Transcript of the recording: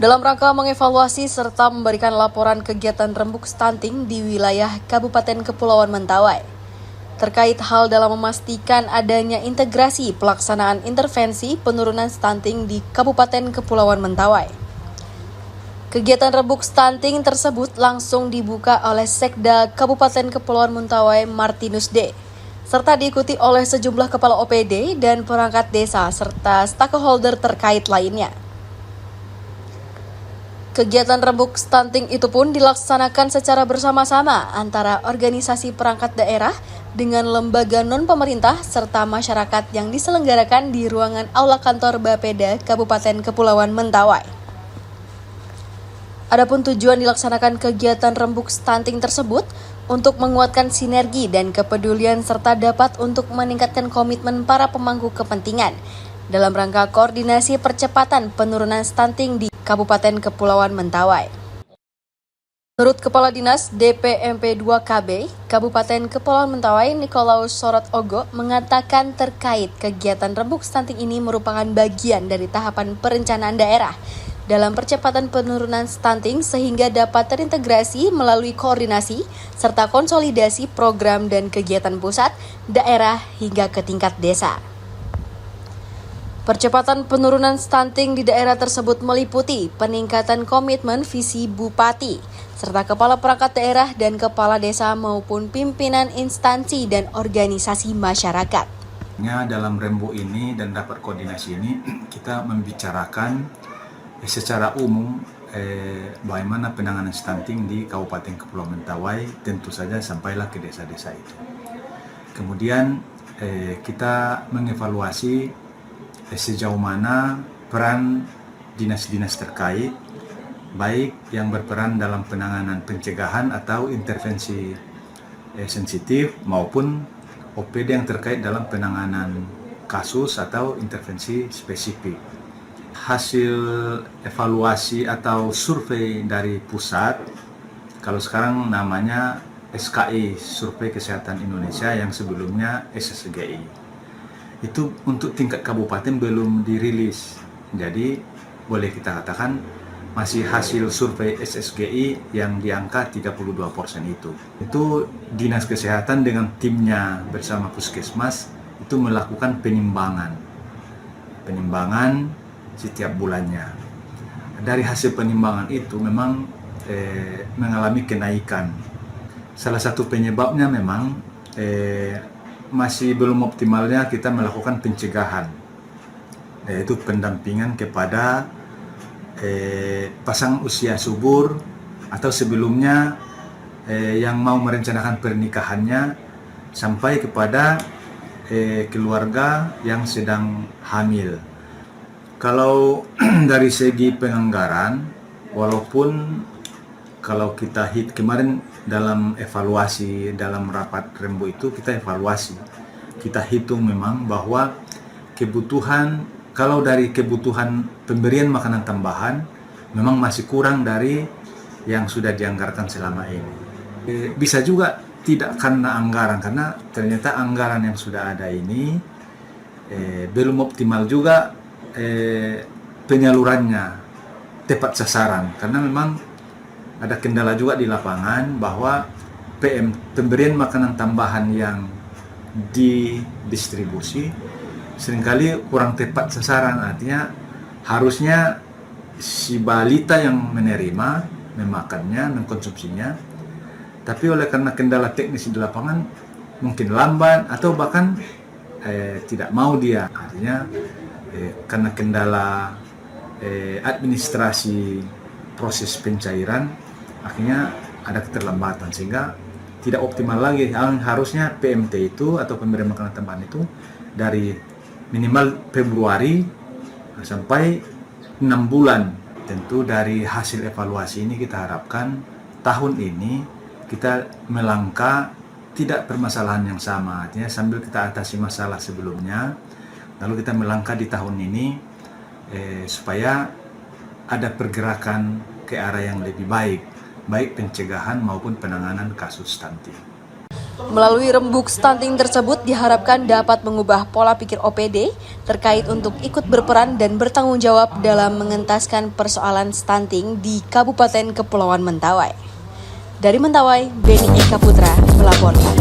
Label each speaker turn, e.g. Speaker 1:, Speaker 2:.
Speaker 1: dalam rangka mengevaluasi serta memberikan laporan kegiatan rembuk stunting di wilayah Kabupaten Kepulauan Mentawai. Terkait hal dalam memastikan adanya integrasi pelaksanaan intervensi penurunan stunting di Kabupaten Kepulauan Mentawai. Kegiatan rembuk stunting tersebut langsung dibuka oleh Sekda Kabupaten Kepulauan Mentawai Martinus D, serta diikuti oleh sejumlah kepala OPD dan perangkat desa serta stakeholder terkait lainnya. Kegiatan rembuk stunting itu pun dilaksanakan secara bersama-sama antara organisasi perangkat daerah dengan lembaga non-pemerintah serta masyarakat yang diselenggarakan di ruangan Aula Kantor Bapeda Kabupaten Kepulauan Mentawai. Adapun tujuan dilaksanakan kegiatan rembuk stunting tersebut untuk menguatkan sinergi dan kepedulian serta dapat untuk meningkatkan komitmen para pemangku kepentingan dalam rangka koordinasi percepatan penurunan stunting di Kabupaten Kepulauan Mentawai. Menurut Kepala Dinas DPMP 2KB Kabupaten Kepulauan Mentawai Nikolaus Sorot Ogo mengatakan terkait kegiatan rembuk stunting ini merupakan bagian dari tahapan perencanaan daerah dalam percepatan penurunan stunting sehingga dapat terintegrasi melalui koordinasi serta konsolidasi program dan kegiatan pusat, daerah hingga ke tingkat desa. Percepatan penurunan stunting di daerah tersebut meliputi peningkatan komitmen visi bupati, serta kepala perangkat daerah dan kepala desa maupun pimpinan instansi dan organisasi masyarakat.
Speaker 2: Dalam rembuk ini dan rapat koordinasi ini kita membicarakan secara umum bagaimana penanganan stunting di Kabupaten Kepulauan Mentawai, tentu saja sampailah ke desa-desa itu. Kemudian kita mengevaluasi sejauh mana peran dinas-dinas terkait, baik yang berperan dalam penanganan pencegahan atau intervensi sensitif maupun OPD yang terkait dalam penanganan kasus atau intervensi spesifik. Hasil evaluasi atau survei dari pusat, kalau sekarang namanya SKI, Survei Kesehatan Indonesia, yang sebelumnya SSGI. Itu untuk tingkat kabupaten belum dirilis. Jadi boleh kita katakan masih hasil survei SSGI yang di angka 32% itu. Itu Dinas Kesehatan dengan timnya bersama Puskesmas itu melakukan penimbangan setiap bulannya. Dari hasil penimbangan itu memang mengalami kenaikan. Salah satu penyebabnya memang masih belum optimalnya kita melakukan pencegahan, yaitu pendampingan kepada pasangan usia subur atau sebelumnya yang mau merencanakan pernikahannya sampai kepada keluarga yang sedang hamil. Kalau dari segi penganggaran, walaupun kalau kita kemarin dalam evaluasi dalam rapat rembuk itu kita evaluasi, kita hitung memang bahwa kebutuhan, kalau dari kebutuhan pemberian makanan tambahan memang masih kurang dari yang sudah dianggarkan selama ini. Bisa juga tidak karena anggaran, karena ternyata anggaran yang sudah ada ini belum optimal juga penyalurannya tepat sasaran, karena memang ada kendala juga di lapangan bahwa pemberian makanan tambahan yang didistribusi seringkali kurang tepat sasaran. Artinya harusnya si balita yang menerima, memakannya, mengkonsumsinya, tapi oleh karena kendala teknis di lapangan mungkin lambat atau bahkan tidak mau dia. Artinya karena kendala administrasi proses pencairan, akhirnya ada keterlambatan sehingga tidak optimal lagi. Harusnya PMT itu atau pemberian makanan tambahan itu dari minimal Februari sampai 6 bulan. Tentu dari hasil evaluasi ini kita harapkan tahun ini kita melangkah tidak permasalahan yang sama, artinya sambil kita atasi masalah sebelumnya, lalu kita melangkah di tahun ini supaya ada pergerakan ke arah yang lebih baik, baik pencegahan maupun penanganan kasus stunting.
Speaker 1: Melalui rembuk stunting tersebut diharapkan dapat mengubah pola pikir OPD terkait untuk ikut berperan dan bertanggung jawab dalam mengentaskan persoalan stunting di Kabupaten Kepulauan Mentawai. Dari Mentawai, Beni Eka Putra melaporkan.